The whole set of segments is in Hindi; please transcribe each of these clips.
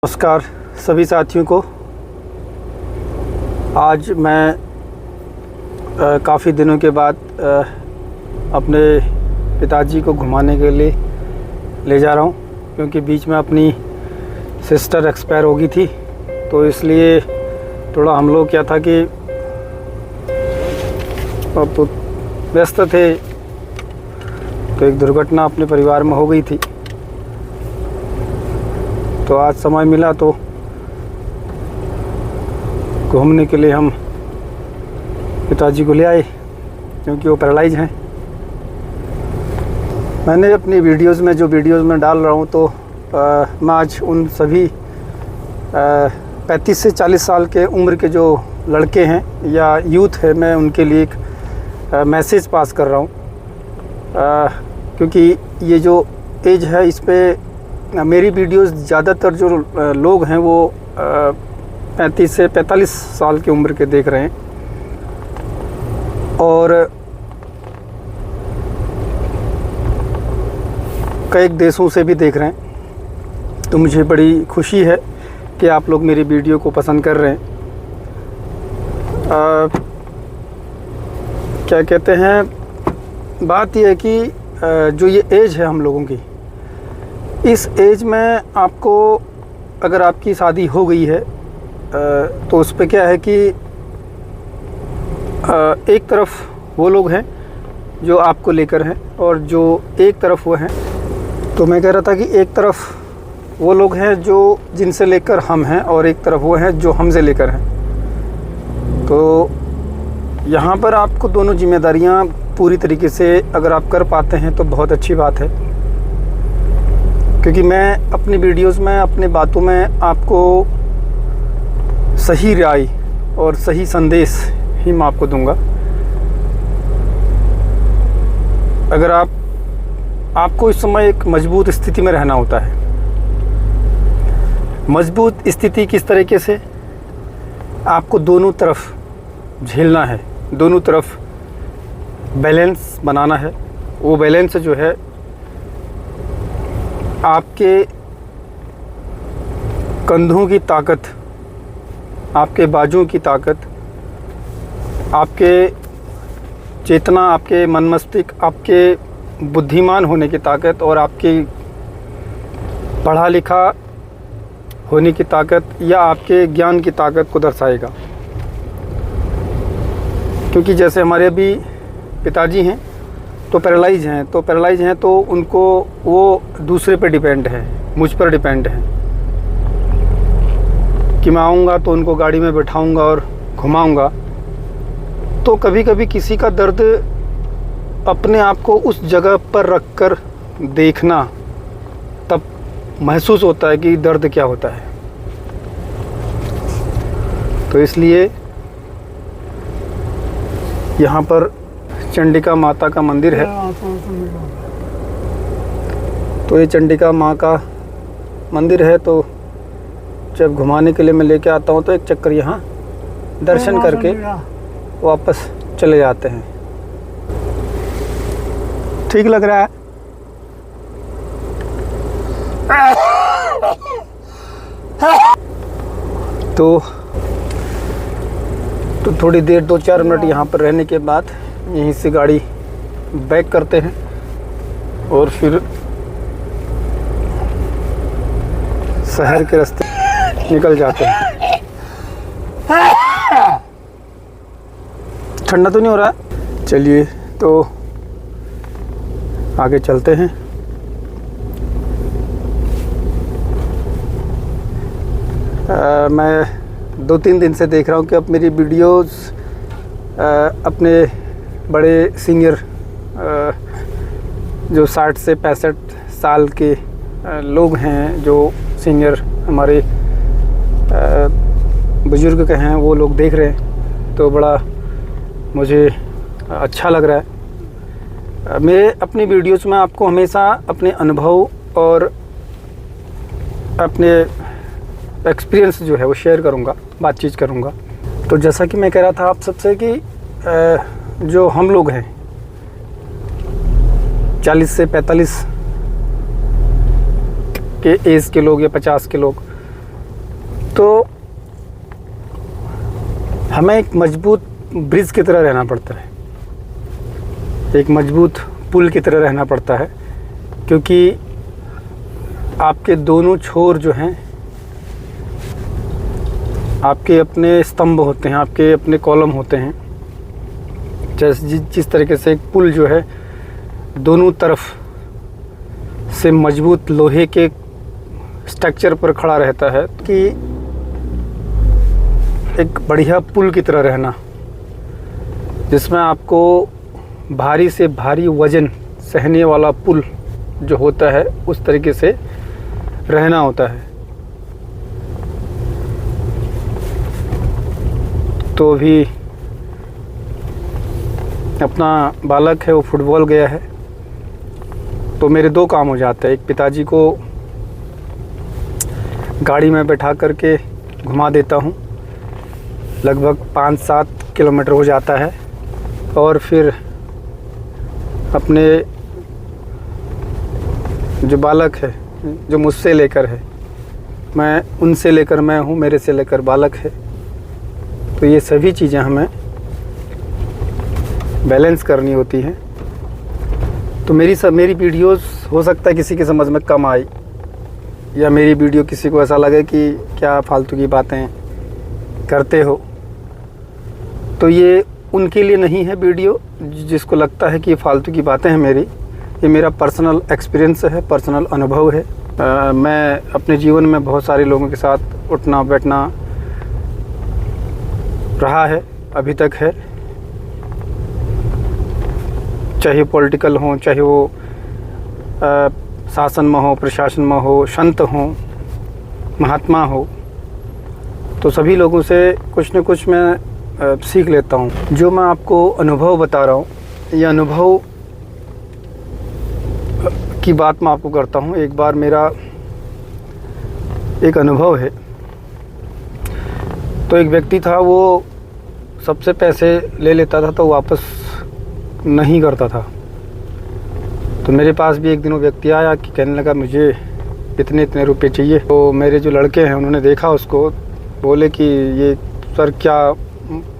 नमस्कार सभी साथियों को। आज मैं काफ़ी दिनों के बाद अपने पिताजी को घुमाने के लिए ले जा रहा हूं, क्योंकि बीच में अपनी सिस्टर एक्सपायर हो गई थी, तो इसलिए थोड़ा हम लोग क्या था कि अब व्यस्त थे, तो एक दुर्घटना अपने परिवार में हो गई थी। तो आज समय मिला तो घूमने के लिए हम पिताजी को ले आए, क्योंकि वो पैरालाइज हैं। मैंने अपनी वीडियोस में में डाल रहा हूँ, तो मैं आज उन सभी 35 से 40 साल के उम्र के जो लड़के हैं या यूथ है, मैं उनके लिए एक मैसेज पास कर रहा हूँ, क्योंकि ये जो एज है इस पे मेरी वीडियोस ज़्यादातर जो लोग हैं वो 35 से 45 साल की उम्र के देख रहे हैं, और कई देशों से भी देख रहे हैं। तो मुझे बड़ी खुशी है कि आप लोग मेरी वीडियो को पसंद कर रहे हैं। क्या कहते हैं, बात यह है कि जो ये एज है हम लोगों की, इस एज में आपको अगर आपकी शादी हो गई है तो उस पे क्या है कि एक तरफ वो लोग हैं जो आपको लेकर हैं, और जो एक तरफ वो हैं, तो मैं कह रहा था कि एक तरफ वो लोग हैं जो जिनसे लेकर हम हैं, और एक तरफ वो हैं जो हमसे लेकर हैं। तो यहाँ पर आपको दोनों जिम्मेदारियाँ पूरी तरीके से अगर आप कर पाते हैं तो बहुत अच्छी बात है, क्योंकि मैं अपनी वीडियोस में, अपने बातों में आपको सही राय और सही संदेश ही मैं आपको दूंगा। अगर आपको इस समय एक मजबूत स्थिति में रहना होता है। मजबूत स्थिति किस तरीके से, आपको दोनों तरफ झेलना है, दोनों तरफ बैलेंस बनाना है। वो बैलेंस जो है आपके कंधों की ताकत, आपके बाजुओं की ताकत, आपके चेतना, आपके मन मस्तिष्क, आपके बुद्धिमान होने की ताकत, और आपकी पढ़ा लिखा होने की ताकत या आपके ज्ञान की ताकत को दर्शाएगा। क्योंकि जैसे हमारे अभी पिताजी हैं तो पैरालाइज हैं, तो उनको वो दूसरे पे डिपेंड है, मुझ पर डिपेंड है कि मैं आऊँगा तो उनको गाड़ी में बैठाऊँगा और घुमाऊँगा। तो कभी कभी किसी का दर्द अपने आप को उस जगह पर रख कर देखना, तब महसूस होता है कि दर्द क्या होता है। तो इसलिए यहाँ पर चंडिका माता का मंदिर है, तो ये चंडिका माँ का मंदिर है। तो जब घुमाने के लिए मैं लेके आता हूँ तो एक चक्कर यहाँ दर्शन करके वापस चले जाते हैं। ठीक लग रहा है? तो थोड़ी देर 2-4 मिनट यहाँ पर रहने के बाद यहीं से गाड़ी बैक करते हैं और फिर शहर के रास्ते निकल जाते हैं। ठंडा तो नहीं हो रहा? चलिए तो आगे चलते हैं। मैं 2-3 दिन से देख रहा हूँ कि अब मेरी वीडियोस अपने बड़े सीनियर जो 60 से 65 साल के लोग हैं, जो सीनियर हमारे बुजुर्ग के हैं, वो लोग देख रहे हैं, तो बड़ा मुझे अच्छा लग रहा है। मैं अपनी वीडियोस में आपको हमेशा अपने अनुभव और अपने एक्सपीरियंस जो है वो शेयर करूँगा, बातचीत करूँगा। तो जैसा कि मैं कह रहा था आप सबसे कि जो हम लोग हैं 40 से 45 के एज के लोग या 50 के लोग, तो हमें एक मजबूत ब्रिज की तरह रहना पड़ता है, एक मजबूत पुल की तरह रहना पड़ता है, क्योंकि आपके दोनों छोर जो हैं आपके अपने स्तंभ होते हैं, आपके अपने कॉलम होते हैं। जैसे जिस तरीके से एक पुल जो है दोनों तरफ से मजबूत लोहे के स्ट्रक्चर पर खड़ा रहता है, कि एक बढ़िया पुल की तरह रहना, जिसमें आपको भारी से भारी वजन सहने वाला पुल जो होता है उस तरीके से रहना होता है। तो अभी अपना बालक है वो फुटबॉल गया है, तो मेरे दो काम हो जाते हैं। एक, पिताजी को गाड़ी में बैठा करके घुमा देता हूँ, लगभग 5-7 किलोमीटर हो जाता है, और फिर अपने जो बालक है, जो मुझसे लेकर है, मैं उनसे लेकर मैं हूँ, मेरे से लेकर बालक है, तो ये सभी चीज़ें हमें बैलेंस करनी होती हैं। तो मेरी वीडियोस हो सकता है किसी की समझ में कम आई, या मेरी वीडियो किसी को ऐसा लगे कि क्या फालतू की बातें करते हो, तो ये उनके लिए नहीं है वीडियो जिसको लगता है कि ये फालतू की बातें हैं मेरी। ये मेरा पर्सनल एक्सपीरियंस है, पर्सनल अनुभव है। मैं अपने जीवन में बहुत सारे लोगों के साथ उठना बैठना रहा है, अभी तक है, चाहे पॉलिटिकल हो, चाहे वो शासन में हो, प्रशासन में हो, संत हो, महात्मा हो, तो सभी लोगों से कुछ न कुछ मैं सीख लेता हूँ। जो मैं आपको अनुभव बता रहा हूँ, ये अनुभव की बात मैं आपको करता हूँ। एक बार मेरा एक अनुभव है, तो एक व्यक्ति था, वो सबसे पैसे ले लेता था तो वापस नहीं करता था। तो मेरे पास भी एक दिन वो व्यक्ति आया कि कहने लगा मुझे इतने इतने रुपए चाहिए। तो मेरे जो लड़के हैं उन्होंने देखा उसको, बोले कि ये सर क्या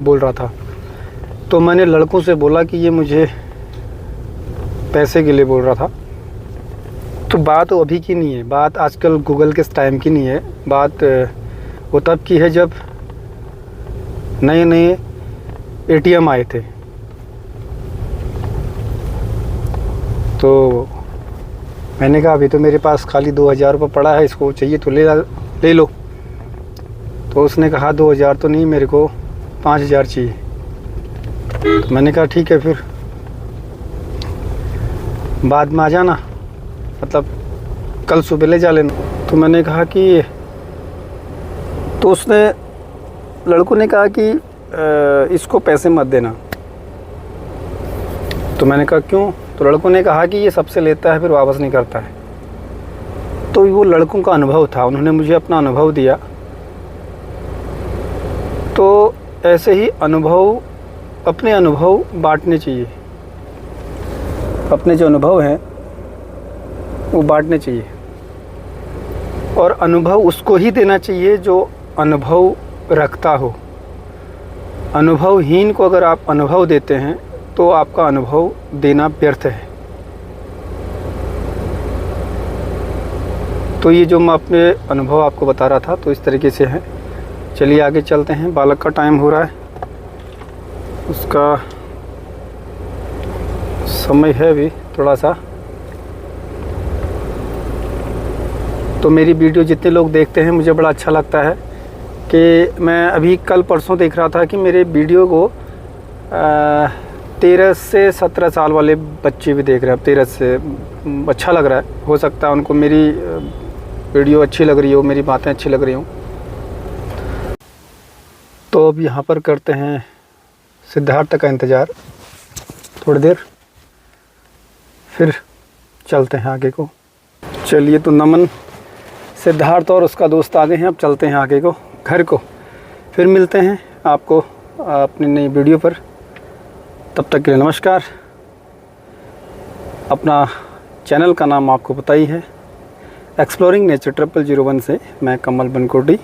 बोल रहा था। तो मैंने लड़कों से बोला कि ये मुझे पैसे के लिए बोल रहा था। तो बात वो अभी की नहीं है, बात आजकल गूगल के टाइम की नहीं है, बात वो तब की है जब नए नए ATM आए थे। तो मैंने कहा अभी तो मेरे पास खाली 2000 रुपये पड़ा है, इसको चाहिए तो ले लो। तो उसने कहा 2000 तो नहीं, मेरे को 5000 चाहिए। तो मैंने कहा ठीक है, फिर बाद में आ जाना, मतलब कल सुबह ले जा लेना। तो मैंने कहा कि, तो उसने लड़कों ने कहा कि इसको पैसे मत देना। तो मैंने कहा क्यों? तो लड़कों ने कहा कि ये सबसे लेता है फिर वापस नहीं करता है। तो वो लड़कों का अनुभव था, उन्होंने मुझे अपना अनुभव दिया। तो ऐसे ही अनुभव, अपने अनुभव बांटने चाहिए, अपने जो अनुभव हैं वो बांटने चाहिए, और अनुभव उसको ही देना चाहिए जो अनुभव रखता हो। अनुभवहीन को अगर आप अनुभव देते हैं तो आपका अनुभव देना व्यर्थ है। तो ये जो मैं अपने अनुभव आपको बता रहा था, तो इस तरीके से है। चलिए आगे चलते हैं, बालक का टाइम हो रहा है, उसका समय है भी थोड़ा सा। तो मेरी वीडियो जितने लोग देखते हैं मुझे बड़ा अच्छा लगता है कि मैं अभी कल परसों देख रहा था कि मेरे वीडियो को 13 से 17 साल वाले बच्चे भी देख रहे हैं। 13 से अच्छा लग रहा है, हो सकता है उनको मेरी वीडियो अच्छी लग रही हो, मेरी बातें अच्छी लग रही हो। तो अब यहाँ पर करते हैं सिद्धार्थ का इंतज़ार थोड़ी देर, फिर चलते हैं आगे को। चलिए, तो नमन, सिद्धार्थ और उसका दोस्त आगे हैं, अब चलते हैं आगे को, घर को। फिर मिलते हैं आपको अपनी नई वीडियो पर। तब तक के लिए नमस्कार। अपना चैनल का नाम आपको पता ही है, एक्सप्लोरिंग नेचर 0001 से मैं कमल बनकोटी।